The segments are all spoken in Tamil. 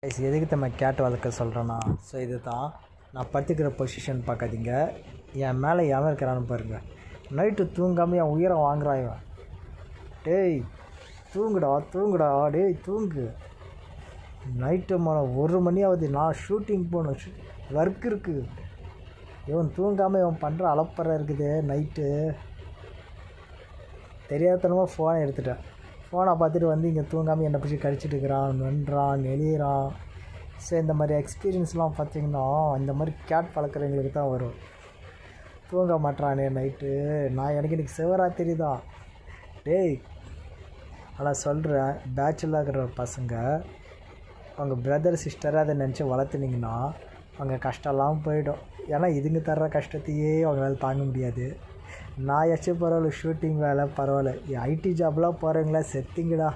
எதுக்கு நம்ம கேட் வளர்க்க சொல்கிறேன்னா, ஸோ இது தான் நான் படுத்துக்கிற பொசிஷன் பார்க்காதீங்க. என் மேலே எவன் இருக்கிறான்னு பாருங்கள். நைட்டு தூங்காமல் என் உயிரை வாங்குறான் இவன். டேய் தூங்குடா தூங்குடா, டேய் தூங்கு. நைட்டு 1 மணி ஆகுது, நான் ஷூட்டிங் போகணும், ஒர்க் இருக்குது. இவன் தூங்காமல் இவன் பண்ணுற அலப்பறை இருக்குது. நைட்டு தெரியாதனமாக ஃபோனை எடுத்துட்டேன். ஃபோனை பார்த்துட்டு வந்து இங்கே தூங்காமல் என்னை பிடிச்சி கடிச்சிட்டு இருக்கிறான், நன்றான், நெளியிறான். ஸோ இந்த மாதிரி எக்ஸ்பீரியன்ஸ்லாம் பார்த்திங்கன்னா இந்த மாதிரி கேட் வளர்க்குறவங்களுக்கு தான் வரும். தூங்க மாட்டானே நைட்டு. எனக்கு இன்றைக்கி சிவராத்திரி தான். டேய் ஆனால் சொல்கிறேன், பேச்சுலர் இருக்கிற பசங்க அவங்க பிரதர் சிஸ்டரை அதை நினச்சி வளர்த்துனிங்கன்னா அவங்க கஷ்டம்லாம் போயிடும். ஏன்னா இதுங்க தர்ற கஷ்டத்தையே அவங்களால தாங்க முடியாது. நான் எச்சும் பரவாயில்ல, ஷூட்டிங் வேலை பரவாயில்ல, ஐடி ஜாப்லாம் போகிறவங்களா செத்திங்கடா.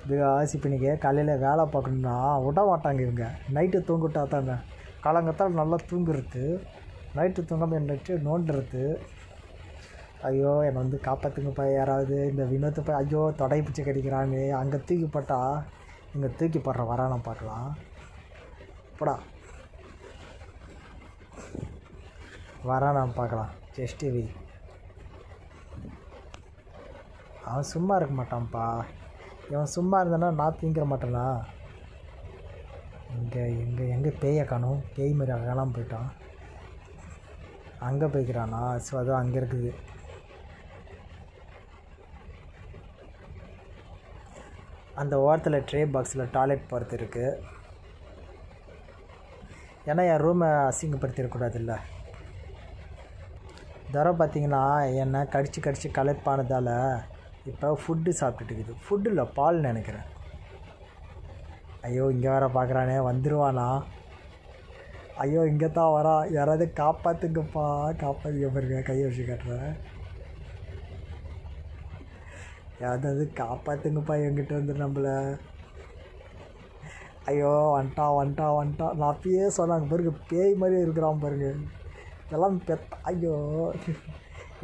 இது இப்போ நீங்கள் காலையில் வேலை பார்க்கணுன்னா விட மாட்டாங்க இவங்க. நைட்டு தூங்கிட்டா தாங்க காலங்கத்தால் நல்லா தூங்குறது. நைட்டு தூங்காமல் என்னட்டு நோண்டுறது. ஐயோ என்னை வந்து காப்பாற்றுங்கப்பா யாராவது. இந்த வினோத்தை போய் ஐயோ தொடை பிடிச்சி கடிக்கிறாங்க. அங்கே தூக்கி போட்டால் இங்கே தூக்கி போடுற வரான பார்க்கலாம். போடா வரானா பார்க்கலாம். ஜஸ்ட்டு வை. அவன் சும்மா இருக்க மாட்டான்ப்பா. இவன் சும்மா இருந்தானா நான் தூங்கிற மாட்டேனா? எங்கே பேயை காணும். பேய் மாதிரி அங்கெல்லாம் போயிட்டான். அங்கே போய்க்கிறானா? ஸோ அதுவும் அங்கே இருக்குது. அந்த ஓரத்தில் ட்ரே பாக்ஸில் டாய்லெட் போகிறது இருக்குது. ஏன்னா என் ரூமை அசிங்கப்படுத்திடக்கூடாதுல்ல. தர பார்த்திங்கன்னா என்னை கடிச்சு கலப்பானதால் இப்போ ஃபுட்டு சாப்பிட்டுட்டு இருக்குது. ஃபுட்டு இல்லை, பால் நினைக்கிறேன். ஐயோ இங்கே வேறு பார்க்குறானே, வந்துடுவானா? ஐயோ இங்கே தான் வரா. யாராவது காப்பாற்றுங்கப்பா, காப்பாற்றுங்க பாருங்க. கையை வச்சு காட்டுறேன். யாராவது காப்பாற்றுங்கப்பா, என்கிட்ட வந்து நம்மளை. ஐயோ வந்துட்டான். நான் அப்பயே சொன்னாங்க பாருங்க, பேய் மாதிரி இருக்கிறான் பாருங்க. இதெல்லாம் ஐயோ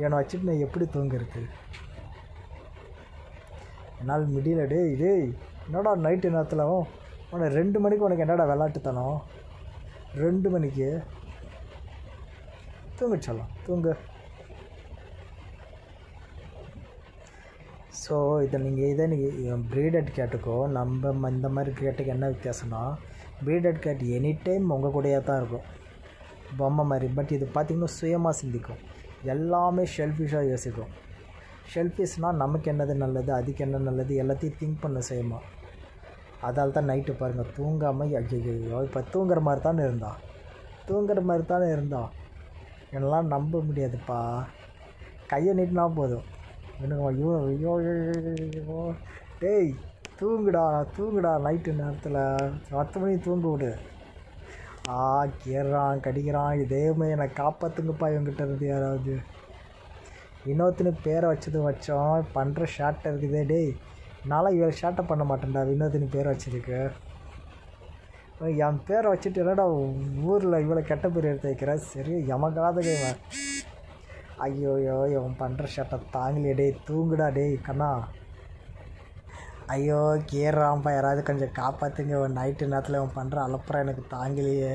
என்னை வச்சுட்டு நான் எப்படி தூங்குறது? என்னால் முடியல. டேய் என்னடா நைட்டு நேரத்தில் உனக்கு 2 மணிக்கு உனக்கு என்னடா விளாட்டுத்தனம்? 2 மணிக்கு தூங்க சொல்லலாம், தூங்கு. ஸோ இதை நீங்கள் ப்ரீடட் கேட்டுக்கோ. நம்ம இந்த மாதிரி கேட்டுக்கு என்ன வித்தியாசம்னா, ப்ரீடட் கேட் எனி டைம் உங்கள் கூடயே தான் இருக்கும், பொம்மை மாதிரி. பட் இது பார்த்திங்கன்னா சுயமாக சிந்திக்கும். எல்லாமே ஷெல்ஃபிஷாக யோசிக்கும். ஷெல்ஃபிஷ்னால் நமக்கு என்னது நல்லது, அதுக்கு என்ன நல்லது, எல்லாத்தையும் திங்க் பண்ண செய்யுமா. அதால் தான் நைட்டு பாருங்கள் தூங்காமல் ஐயோ இப்போ தூங்குற மாதிரி தானே இருந்தான். என்னெல்லாம் நம்ப முடியாதுப்பா. கையை நீட்டினா போதும் எனக்கு ஐயோ. டேய் தூங்குடா நைட்டு நேரத்தில் 10 மணிக்கு தூங்க விடு. கீறான் கடிக்கிறான். இதேமாதிரி என்னை காப்பாற்றுங்கப்பா இவங்கிட்ட இருந்து யாராவது. வினோத்னு பேரை வச்சோம் பண்ணுற ஷார்ட்டை இருக்குதே. டேய் நான்லாம் இவரை ஷார்ட்டை பண்ண மாட்டேன்டா. வினோத்னு பேரை வச்சுருக்கு. என் பேரை வச்சுட்டு என்னடா ஊரில் இவ்வளோ கெட்ட பேர் எடுத்து வைக்கிறேன். சரி எமக்காத இவன். ஐயோ இவன் பண்ணுற ஷார்ட்டை தாங்கலையே. டேய் தூங்குடா டேய் கண்ணா. ஐயோ கீறான்ப்பா, யாராவது கொஞ்சம் காப்பாற்றுங்க. நைட்டு நேரத்தில் இவன் பண்ணுற அலப்புறம் எனக்கு தாங்கலையே.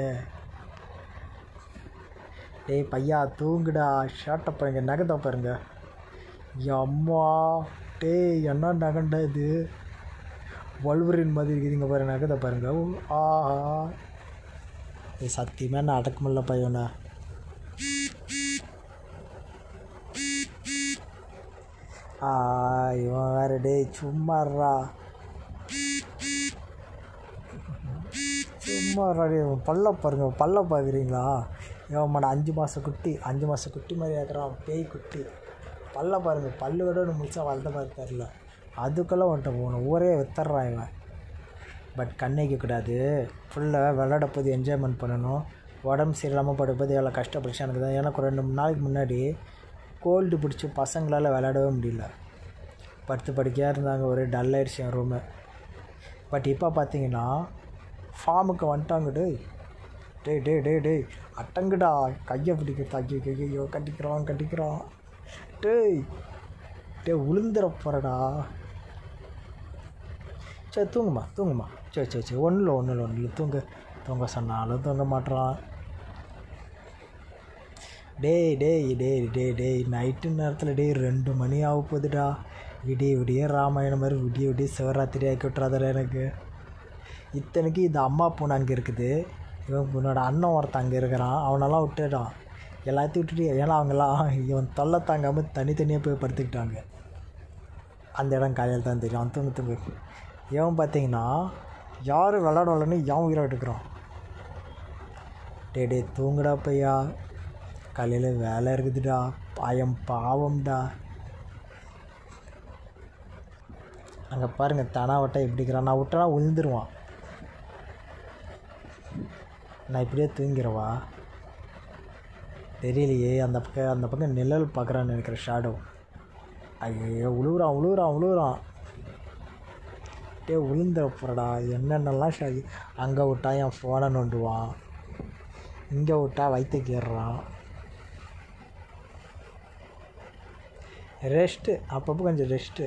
டேய் பையா தூங்குடா. ஷார்ட்டை பாருங்க, நகத்தை பாருங்க. அம்மா டேய் என்ன நகண்டா இது? வல்வரின் மாதிரி இருக்குதுங்க பாருங்க, நகத்தை பாருங்க. சத்தியமாக நான் அடக்க முடியல பையனை. இவன் வேறு. டேய் சும்மாறா டே. பல்ல பாருங்க, பல்ல பார்க்குறீங்களா? இவன் 5 மாத குட்டி மாதிரி ஆக்குறான். பேய் குட்டி. பல்ல பாருங்கள், பல்லு விட ஒன்று முடிச்சா வளர்ந்த மாதிரி தெரில. அதுக்கெல்லாம் வந்துட்டு போகணும், ஊரே வித்துட்றான் இவன். பட் கண்ணிக்கக்கூடாது. ஃபுல்லாக விளையாட போது என்ஜாய்மெண்ட் பண்ணணும். உடம்பு சரியில்லாமல் படும்போது எவ்வளோ கஷ்டப்பட்டுச்சு எனக்கு தான். எனக்கு 2 நாளைக்கு முன்னாடி கோல்டு பிடிச்சி பசங்களால் விளையாடவே முடியல. படுத்து படுக்கையாக இருந்தாங்க. ஒரே டல் ஆகிடுச்சு என் ரூமு. பட் இப்போ பார்த்தீங்கன்னா ஃபார்முக்கு வந்துட்டாங்க. டேய் அட்டங்குடா. கையை பிடிக்க ஐயோ கட்டிக்கிறான். டேய் உளுந்துற போகிறடா. சரி தூங்குமா சரி ஒன்றும் இல்லை தூங்க சொன்னாலும் தூங்க மாட்றான். டேய் நைட்டு நேரத்தில் 2 மணி ஆக போகுதுடா. விடிய ராமாயணம் மாதிரி விடிய சிவராத்திரி ஆக்கி விட்றாதில்ல எனக்கு. இத்தனைக்கு இது அம்மா பொண்ணு அங்கே இருக்குது, இவனோட அண்ணன் ஒருத்தன் அங்கே இருக்கிறான். அவனெல்லாம் விட்டுட்டான், எல்லாத்தையும் விட்டுட்டு. ஏன்னா அவங்கெல்லாம் இவன் தொல்லை தாங்காமல் தனித்தனியாக போய் படுத்துக்கிட்டாங்க. அந்த இடம் காலையில் தான் தெரியும். அவன் தூங்கு. இவன் பார்த்தீங்கன்னா யாரும் விளாடுவாளன்னு எவன் உயிரை எடுக்கிறான். டே தூங்குடா பையா, காலையில் வேலை இருக்குதுடா, பாவம்டா. அங்கே பாருங்கள் தனாவட்டை எப்படிக்கிறான். நான் விட்டனா விழுந்துருவான். நான் இப்படியே தூங்கிறவா தெரியலையே. அந்த பக்கம் நிழல் பார்க்குறான்னு நினைக்கிற ஷேடோ. ஐயோ உழுவுறான். விழுந்துட போகிறடா. என்னென்னலாம் ஷாதி. அங்கே விட்டா என் ஃபோனை நோண்டுவான், இங்கே விட்டா வயிற்றுக்கு ஏறுறான். ரெஸ்ட்டு அப்பப்போ கொஞ்சம் ரெஸ்ட்டு.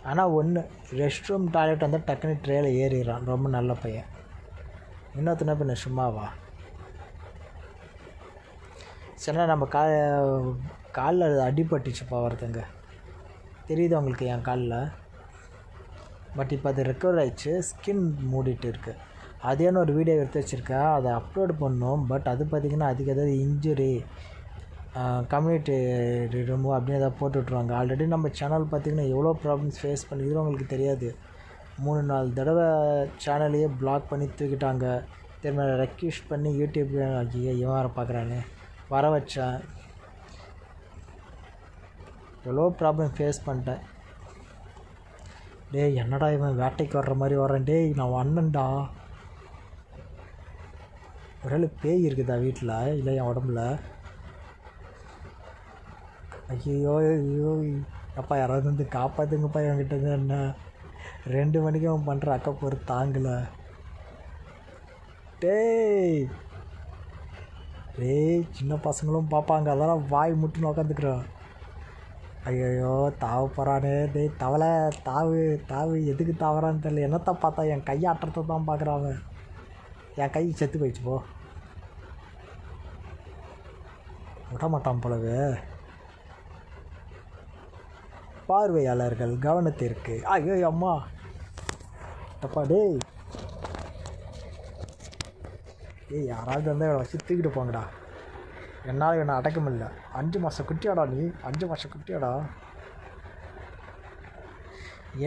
ஆனால் ஒன்று, ரெஸ்ட் ரூம் டாய்லெட் வந்து டக்குன்னு ட்ரேயில் ஏறிடுறான். ரொம்ப நல்ல பையன். இன்னொருத்தனை பின்ன சும்மாவா. சில நம்ம காலில் அடிபட்டுச்சுப்பா ஒருத்தங்க, தெரியுது அவங்களுக்கு என் காலில். பட் இப்போ அது ரெக்கவர் ஆகிடுச்சு, ஸ்கின் மூடிட்டு இருக்குது. அதேன்னு ஒரு வீடியோ எடுத்து வச்சுருக்கேன், அதை அப்லோட் பண்ணோம். பட் அது பார்த்திங்கன்னா அதுக்கு ஏதாவது இன்ஜுரி, கம்யூனிட்டி ரிமூவ் அப்படின்னு ஏதாவது போட்டு விட்ருவாங்க. ஆல்ரெடி நம்ம சேனல் பார்த்திங்கன்னா எவ்வளோ ப்ராப்ளம்ஸ் ஃபேஸ் பண்ணிக்கிறோம் உங்களுக்கு தெரியாது. 3-4 தடவை சேனலையே பிளாக் பண்ணி தூக்கிட்டாங்க. திரும்ப ரெக்வெஸ்ட் பண்ணி யூடியூப் இவன் வர பார்க்குறானே வர வச்சேன். எவ்வளோ ப்ராப்ளம் ஃபேஸ் பண்ணிட்டேன். டேய் என்னடா இவன் வேட்டைக்கு வர்ற மாதிரி வர்றேன். டேய் நான் அண்ணன்டா. ஒரு பேய் இருக்குதா வீட்டில், இல்லை என் உடம்புல? ஐயோ அப்பா யாராவது வந்து காப்பாற்றுங்கப்பா என்கிட்ட. என்ன 2 மணிக்கு அவன் பண்ணுற அக்கப்போர் தாங்கலை. டேய் சின்ன பசங்களும் பார்ப்பாங்க, அதெல்லாம் வாய் முட்டுன்னு உக்காந்துக்குறோம். ஐயோ தாவ போகிறானே. டேய் தவளை தாவு எதுக்கு தாவறான்னு தெரியல. என்னத்தை பார்த்தா என் கையை ஆட்டுறத தான் பார்க்குறான். என் கை செத்து போயிடுச்சு. போ விட மாட்டான் போலவே. பார்வையாளர்கள் கவனத்திற்கு. ஐயோ அம்மா தப்பா. டேய் யாராவது வந்து வச்சு தூக்கிட்டு போங்கடா. என்னால் இவனை அடக்க முடியல. 5 மாதம் குட்டியாடா நீ, 5 மாதம் குட்டியாடா.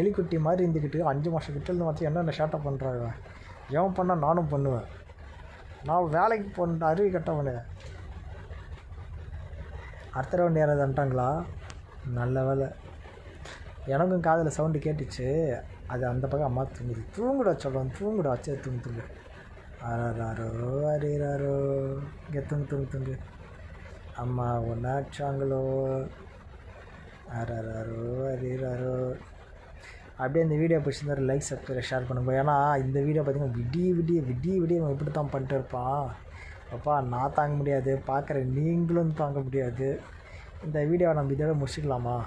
எலிக்குட்டி மாதிரி இருந்துக்கிட்டு 5 மாதம் குட்டியிலேருந்து பார்த்து என்னென்ன ஷார்ட்டாக பண்ணுறாங்க. எவன் பண்ணால் நானும் பண்ணுவேன். நான் வேலைக்கு போன அருவி கட்டவனே. அடுத்த ரவுண்டு யாராவது வந்துட்டாங்களா? நல்ல வேலை. எனக்கும் காதில் சவுண்டு கேட்டுச்சு. அது அந்த பக்கம் அம்மா தூங்குடா சொல்கிறோம். தூங்குடா சரி தூங்கு. அரோ அரிராரோ. இங்கே தூங்கு. அம்மா ஒன்றாச்சாங்களோ. அரோ அரிராரோ. அப்படியே இந்த வீடியோ பிடிச்சிருந்தாரு லைக் சப்ஸ்கிரைப் ஷேர் பண்ணுங்க. ஏன்னா இந்த வீடியோ பார்த்திங்கன்னா விடிய அவன் இப்படி தான் பண்ணிட்டு இருப்பான். அப்பா நான் தாங்க முடியாது, பார்க்குற நீங்களும் தாங்க முடியாது. இந்த வீடியோவை நம்ம இதோட முடிச்சுக்கலாமா?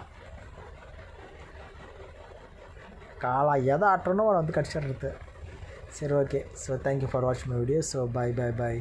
எதை ஆட்டணும் அவனை வந்து கடிச்சிடுறது. சரி ஓகே. ஸோ தேங்க்யூ ஃபார் வாட்சிங் மை வீடியோ. So by.